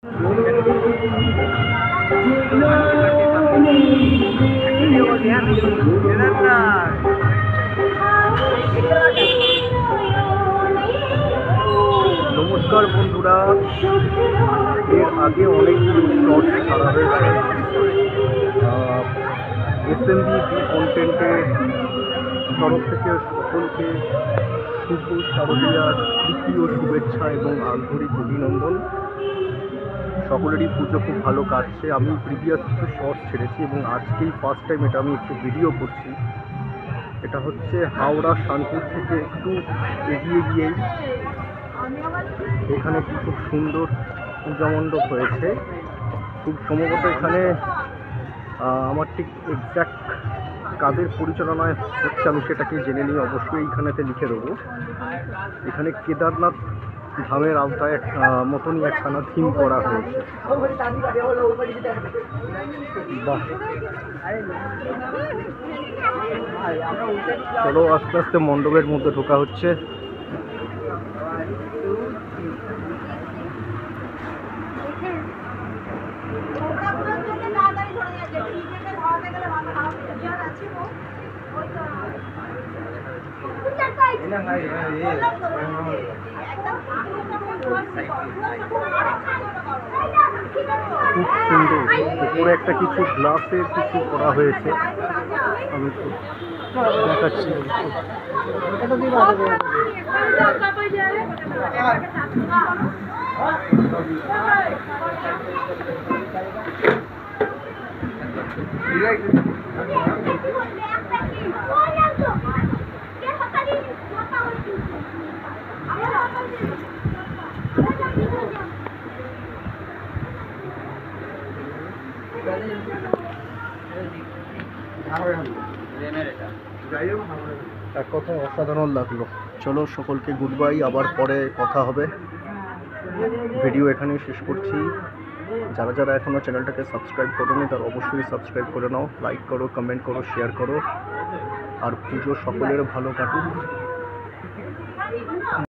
নমস্কার বন্ধুরা, এর আগে অনেকগুলো শর্টস ছাড়া হয়েছে SMB কন্টেন্টের তরফ থেকে। সকলকে শুভ শারদীয়ার প্রীতি ও শুভেচ্ছা এবং আন্তরিক অভিনন্দন। সকলেরই পুজো খুব ভালো কাটছে। আমি প্রিভিয়াস কিছু শর্টস ছেড়েছি এবং আজকেই ফার্স্ট টাইম এটা আমি একটু ভিডিও করছি। এটা হচ্ছে হাওড়া শানপুর থেকে একটু এগিয়ে গিয়েই এখানে একটি খুব সুন্দর পূজা মণ্ডপ হয়েছে। খুব সম্ভবত এখানে আমার ঠিক এক্স্যাক্ট কাদের পরিচালনায় হচ্ছে আমি সেটাকে জেনে নিই, অবশ্যই এইখানেতে লিখে দেবো। এখানে কেদারনাথ ধামের আওতায় মতনই একখানা থিম করা হয়েছে। বাহ, চলো আস্তে আস্তে মণ্ডপের মধ্যে ঢোকা হচ্ছে। খুব সুন্দর, উপরে একটা কিছু গ্লাসের কিছু করা হয়েছে, আমি দেখাচ্ছি। এক কথায় অসাধারণ লাগলো। চলো সকলকে গুড বাই, আবার পরে কথা হবে। ভিডিও এখানেই শেষ করছি। যারা যারা এখনও চ্যানেলটাকে সাবস্ক্রাইব করোনি তারা অবশ্যই সাবস্ক্রাইব করে নাও, লাইক করো, কমেন্ট করো, শেয়ার করো। আর পুজো সকলের ভালো কাটুক।